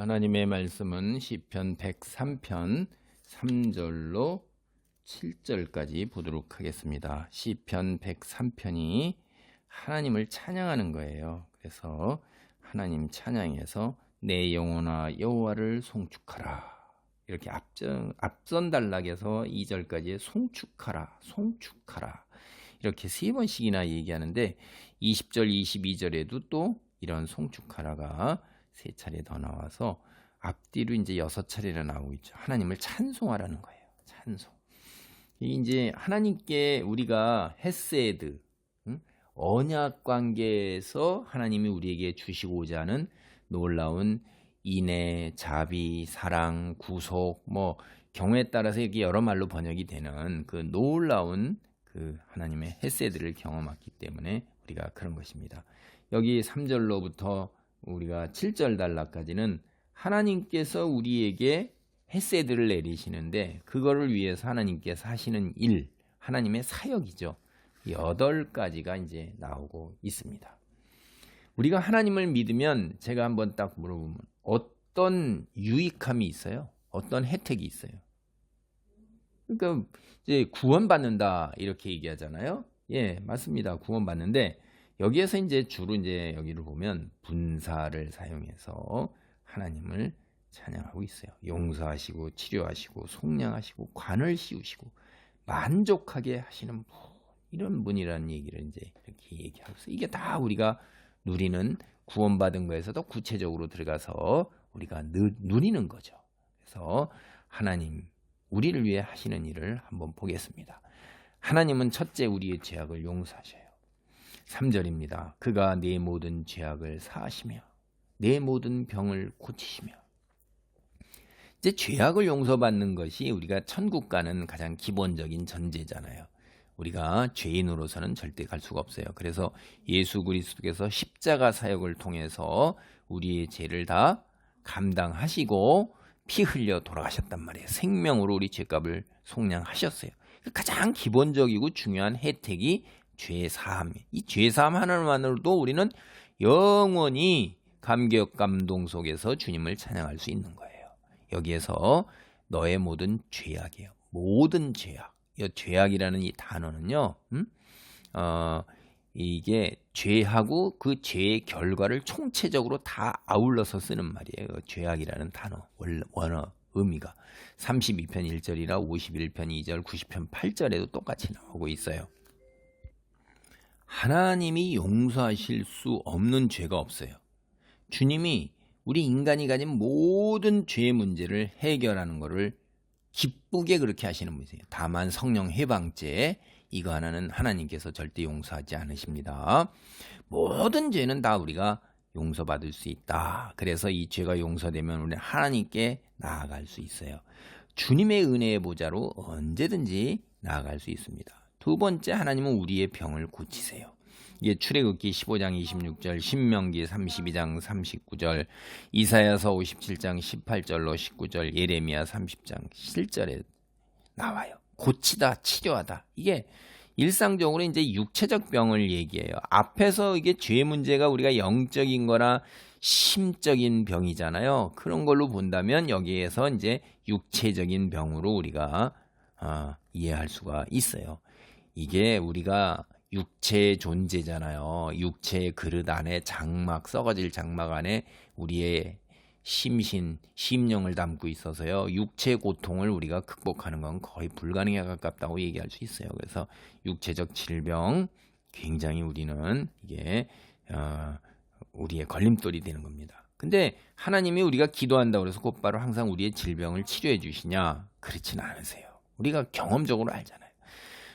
하나님의 말씀은 시편 103편 3절로 7절까지 보도록 하겠습니다. 시편 103편이 하나님을 찬양하는 거예요. 그래서 하나님 찬양에서 내 영혼아 여호와를 송축하라. 이렇게 앞선 단락에서 2절까지 송축하라. 이렇게 3번씩이나 얘기하는데 20절, 22절에도 또 이런 송축하라가 3차례 더 나와서 앞뒤로 이제 6차례나 나오고 있죠. 하나님을 찬송하라는 거예요. 찬송. 이제 하나님께 우리가 헤세드, 언약 관계에서 하나님이 우리에게 주시고자 하는 놀라운 인애, 자비, 사랑, 구속, 경우에 따라서 이렇게 여러 말로 번역이 되는 그 놀라운 그 하나님의 헤세드를 경험했기 때문에 우리가 그런 것입니다. 여기 3절로부터 우리가 7절 단락까지는 하나님께서 우리에게 헤세드를 내리시는데 그거를 위해서 하나님께서 하시는 일, 하나님의 사역이죠. 8가지가 이제 나오고 있습니다. 우리가 하나님을 믿으면 제가 한번 딱 물어보면 어떤 유익함이 있어요? 어떤 혜택이 있어요? 그러니까 이제 구원받는다 이렇게 얘기하잖아요. 예, 맞습니다. 구원받는데 여기에서 이제 주로 이제 여기를 보면 분사를 사용해서 하나님을 찬양하고 있어요. 용서하시고 치료하시고 속량하시고 관을 씌우시고 만족하게 하시는 분, 이런 분이라는 얘기를 이제 이렇게 얘기하고 있어요. 이게 다 우리가 누리는 구원받은 거에서 더 구체적으로 들어가서 우리가 누리는 거죠. 그래서 하나님 우리를 위해 하시는 일을 한번 보겠습니다. 하나님은 첫째 우리의 죄악을 용서하셔요. 3절입니다. 그가 내 모든 죄악을 사하시며 내 모든 병을 고치시며. 이제 죄악을 용서받는 것이 우리가 천국 가는 가장 기본적인 전제잖아요. 우리가 죄인으로서는 절대 갈 수가 없어요. 그래서 예수 그리스도께서 십자가 사역을 통해서 우리의 죄를 다 감당하시고 피 흘려 돌아가셨단 말이에요. 생명으로 우리 죄값을 속량하셨어요. 가장 기본적이고 중요한 혜택이 죄사함. 이 죄사함 하나만으로도 우리는 영원히 감격 감동 속에서 주님을 찬양할 수 있는 거예요. 여기에서 너의 모든 죄악이에요. 모든 죄악. 이 죄악이라는 이 단어는요. 이게 죄하고 그 죄의 결과를 총체적으로 다 아울러서 쓰는 말이에요. 죄악이라는 단어 원어 의미가 32편 1절이나 51편 2절, 90편 8절에도 똑같이 나오고 있어요. 하나님이 용서하실 수 없는 죄가 없어요. 주님이 우리 인간이 가진 모든 죄의 문제를 해결하는 것을 기쁘게 그렇게 하시는 분이세요. 다만 성령 해방죄 이거 하나는 하나님께서 절대 용서하지 않으십니다. 모든 죄는 다 우리가 용서받을 수 있다. 그래서 이 죄가 용서되면 우리는 하나님께 나아갈 수 있어요. 주님의 은혜의 보좌로 언제든지 나아갈 수 있습니다. 두 번째, 하나님은 우리의 병을 고치세요. 이게 출애굽기 15장 26절, 신명기 32장 39절, 이사야서 57장 18절로 19절, 예레미야 30장 7절에 나와요. 고치다, 치료하다. 이게 일상적으로 이제 육체적 병을 얘기해요. 앞에서 이게 죄 문제가 우리가 영적인 거나 심적인 병이잖아요. 그런 걸로 본다면 여기에서 이제 육체적인 병으로 우리가 이해할 수가 있어요. 이게 우리가 육체의 존재잖아요. 육체의 그릇 안에 썩어질 장막 안에 우리의 심령을 담고 있어서요. 육체의 고통을 우리가 극복하는 건 거의 불가능에 가깝다고 얘기할 수 있어요. 그래서 육체적 질병 굉장히 우리는 이게 우리의 걸림돌이 되는 겁니다. 근데 하나님이 우리가 기도한다고 해서 곧바로 항상 우리의 질병을 치료해 주시냐? 그렇지는 않으세요. 우리가 경험적으로 알잖아요.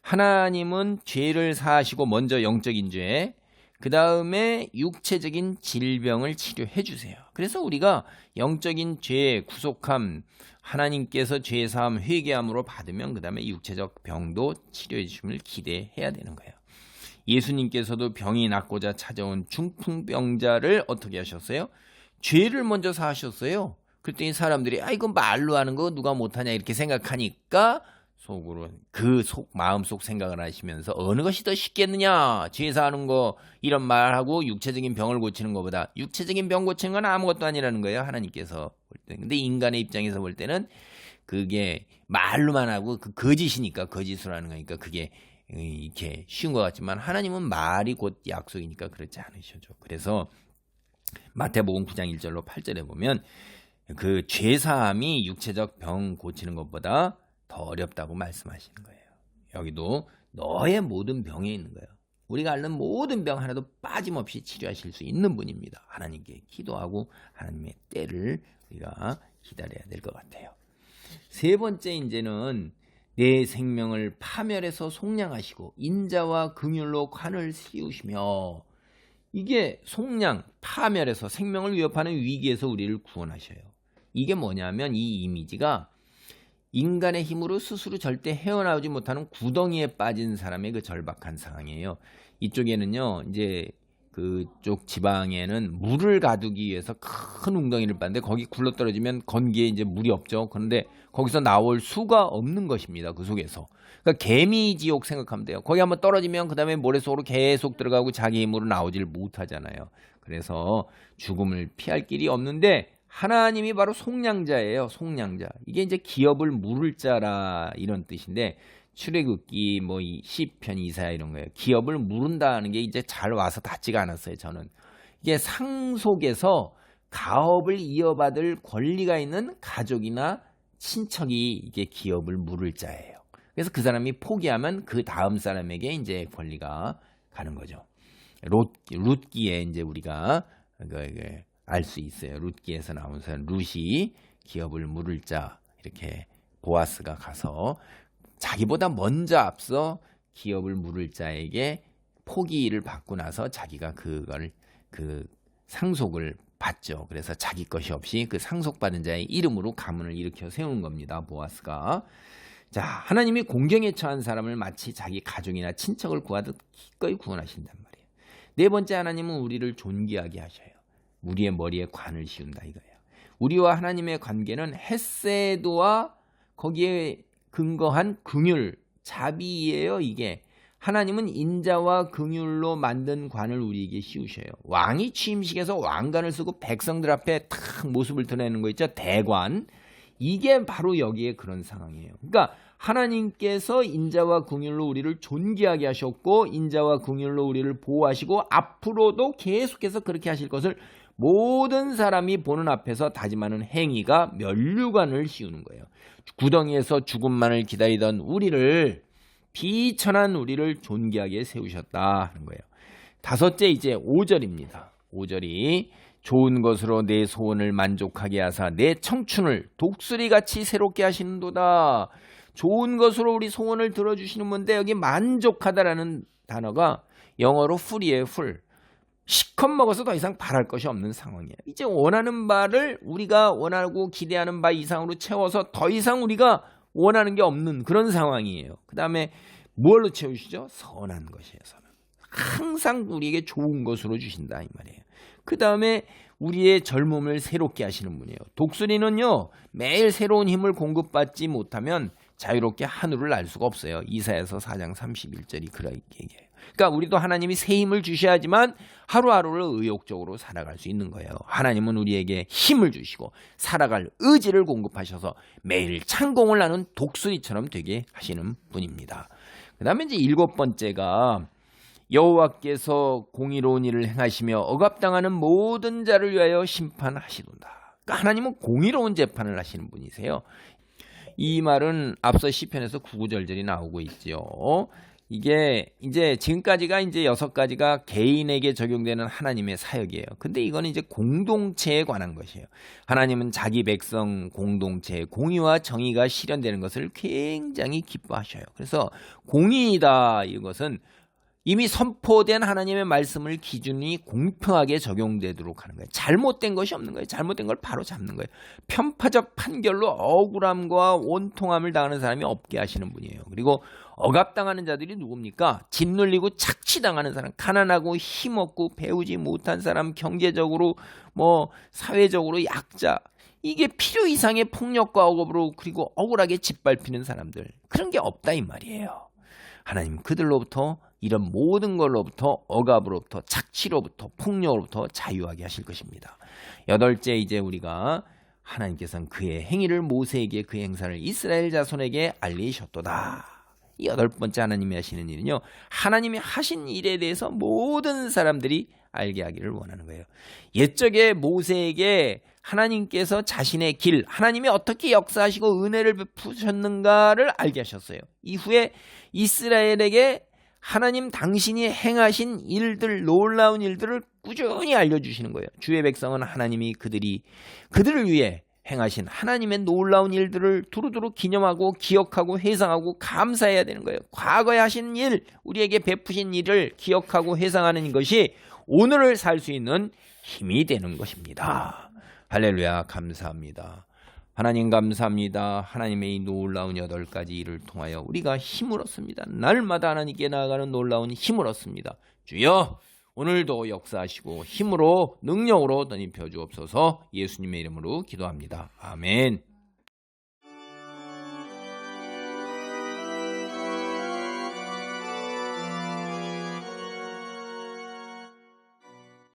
하나님은 죄를 사하시고 먼저 영적인 죄, 그 다음에 육체적인 질병을 치료해 주세요. 그래서 우리가 영적인 죄, 구속함, 하나님께서 죄사함, 회개함으로 받으면 그 다음에 육체적 병도 치료해 주심을 기대해야 되는 거예요. 예수님께서도 병이 낫고자 찾아온 중풍병자를 어떻게 하셨어요? 죄를 먼저 사하셨어요. 그랬더니 사람들이 이건 말로 하는 거 누가 못하냐 이렇게 생각하니까 속으로 마음속 생각을 하시면서 어느 것이 더 쉽겠느냐, 제사하는 거 이런 말하고 육체적인 병을 고치는 것보다, 육체적인 병 고치는 건 아무것도 아니라는 거예요, 하나님께서 볼 때. 근데 인간의 입장에서 볼 때는 그게 말로만 하고 그 거짓이니까, 거짓으로 하는 거니까 그게 이렇게 쉬운 것 같지만, 하나님은 말이 곧 약속이니까 그렇지 않으셔죠. 그래서 마태복음 9장 1절로 8절에 보면 그 죄사함이 육체적 병 고치는 것보다 더 어렵다고 말씀하시는 거예요. 여기도 너의 모든 병에 있는 거예요. 우리가 앓는 모든 병 하나도 빠짐없이 치료하실 수 있는 분입니다. 하나님께 기도하고 하나님의 때를 우리가 기다려야 될 것 같아요. 세 번째, 이제는 내 생명을 파멸해서 속량하시고 인자와 긍휼로 관을 씌우시며, 이게 속량, 파멸해서 생명을 위협하는 위기에서 우리를 구원하셔요. 이게 뭐냐면, 이 이미지가 인간의 힘으로 스스로 절대 헤어나오지 못하는 구덩이에 빠진 사람의 그 절박한 상황이에요. 이쪽에는요, 이제 그쪽 지방에는 물을 가두기 위해서 큰 웅덩이를 팠는데 거기 굴러떨어지면 건기에 이제 물이 없죠. 그런데 거기서 나올 수가 없는 것입니다. 그 속에서. 그러니까 개미 지옥 생각하면 돼요. 거기 한번 떨어지면 그 다음에 모래 속으로 계속 들어가고 자기 힘으로 나오질 못하잖아요. 그래서 죽음을 피할 길이 없는데, 하나님이 바로 속량자예요. 속량자. 이게 이제 기업을 물을 자라, 이런 뜻인데, 출애굽기 뭐 시편 이사야 이런 거예요. 기업을 물은다는 게 이제 잘 와서 닿지가 않았어요. 저는 이게 상속에서 가업을 이어받을 권리가 있는 가족이나 친척이 이게 기업을 물을 자예요. 그래서 그 사람이 포기하면 그 다음 사람에게 이제 권리가 가는 거죠. 룻기에 이제 우리가 알 수 있어요. 룻기에서 나온 사람, 룻이 기업을 물을 자, 이렇게 보아스가 가서 자기보다 먼저 앞서 기업을 물을 자에게 포기를 받고 나서 자기가 그 상속을 받죠. 그래서 자기 것이 없이 그 상속받은 자의 이름으로 가문을 일으켜 세우는 겁니다. 보아스가. 자, 하나님이 공경에 처한 사람을 마치 자기 가족이나 친척을 구하듯 기꺼이 구원하신단 말이에요. 네 번째, 하나님은 우리를 존귀하게 하셔요. 우리의 머리에 관을 씌운다 이거예요. 우리와 하나님의 관계는 헤세도와 거기에 근거한 긍휼, 자비예요. 이게 하나님은 인자와 긍휼로 만든 관을 우리에게 씌우셔요. 왕이 취임식에서 왕관을 쓰고 백성들 앞에 탁 모습을 드러내는 거 있죠, 대관. 이게 바로 여기에 그런 상황이에요. 그러니까 하나님께서 인자와 긍휼로 우리를 존귀하게 하셨고, 인자와 긍휼로 우리를 보호하시고, 앞으로도 계속해서 그렇게 하실 것을 모든 사람이 보는 앞에서 다짐하는 행위가 면류관을 씌우는 거예요. 구덩이에서 죽음만을 기다리던 우리를, 비천한 우리를 존귀하게 세우셨다 하는 거예요. 다섯째, 이제 5절입니다. 5절이 좋은 것으로 내 소원을 만족하게 하사 내 청춘을 독수리같이 새롭게 하시는도다. 좋은 것으로 우리 소원을 들어주시는 분인데, 여기 만족하다라는 단어가 영어로 풀이에요. 풀. 시컷 먹어서 더 이상 바랄 것이 없는 상황이에요. 이제 원하는 바를 우리가 원하고 기대하는 바 이상으로 채워서 더 이상 우리가 원하는 게 없는 그런 상황이에요. 그 다음에 뭘로 채우시죠? 선한 것이에요. 선한. 항상 우리에게 좋은 것으로 주신다 이 말이에요. 그 다음에 우리의 젊음을 새롭게 하시는 분이에요. 독수리는요, 매일 새로운 힘을 공급받지 못하면 자유롭게 하늘을 날 수가 없어요. 이사야서 4장 31절이 그렇게 얘기해요. 그러니까 우리도 하나님이 새 힘을 주셔야지만 하루하루를 의욕적으로 살아갈 수 있는 거예요. 하나님은 우리에게 힘을 주시고 살아갈 의지를 공급하셔서 매일 창공을 나눈 독수리처럼 되게 하시는 분입니다. 그 다음에 이제 7번째가 여호와께서 공의로운 일을 행하시며 억압당하는 모든 자를 위하여 심판하시도다. 그러니까 하나님은 공의로운 재판을 하시는 분이세요. 이 말은 앞서 시편에서 9구절절이 나오고 있죠. 이게 이제 지금까지가 이제 6가지가 개인에게 적용되는 하나님의 사역이에요. 근데 이거는 이제 공동체에 관한 것이에요. 하나님은 자기 백성 공동체의 공의와 정의가 실현되는 것을 굉장히 기뻐하셔요. 그래서 공의이다, 이것은 이미 선포된 하나님의 말씀을 기준이 공평하게 적용되도록 하는 거예요. 잘못된 것이 없는 거예요. 잘못된 걸 바로 잡는 거예요. 편파적 판결로 억울함과 원통함을 당하는 사람이 없게 하시는 분이에요. 그리고 억압당하는 자들이 누굽니까? 짓눌리고 착취당하는 사람, 가난하고 힘없고 배우지 못한 사람, 경제적으로 사회적으로 약자, 이게 필요 이상의 폭력과 억압으로 그리고 억울하게 짓밟히는 사람들 그런 게 없다 이 말이에요. 하나님 그들로부터 이런 모든 걸로부터 억압으로부터 착취로부터 폭력으로부터 자유하게 하실 것입니다. 여덟째 이제 우리가 하나님께서는 그의 행위를 모세에게 그의 행사를 이스라엘 자손에게 알리셨도다. 이 여덟 번째 하나님이 하시는 일은요. 하나님이 하신 일에 대해서 모든 사람들이 알게 하기를 원하는 거예요. 옛적에 모세에게 하나님께서 자신의 길, 하나님이 어떻게 역사하시고 은혜를 베푸셨는가를 알게 하셨어요. 이후에 이스라엘에게 하나님 당신이 행하신 일들, 놀라운 일들을 꾸준히 알려주시는 거예요. 주의 백성은 하나님이 그들을 위해 행하신 하나님의 놀라운 일들을 두루두루 기념하고 기억하고 회상하고 감사해야 되는 거예요. 과거에 하신 일, 우리에게 베푸신 일을 기억하고 회상하는 것이 오늘을 살 수 있는 힘이 되는 것입니다. 할렐루야, 감사합니다. 하나님 감사합니다. 하나님의 이 놀라운 8가지 일을 통하여 우리가 힘을 얻습니다. 날마다 하나님께 나아가는 놀라운 힘을 얻습니다. 주여 오늘도 역사하시고 힘으로 능력으로 덧입혀 주옵소서. 예수님의 이름으로 기도합니다. 아멘.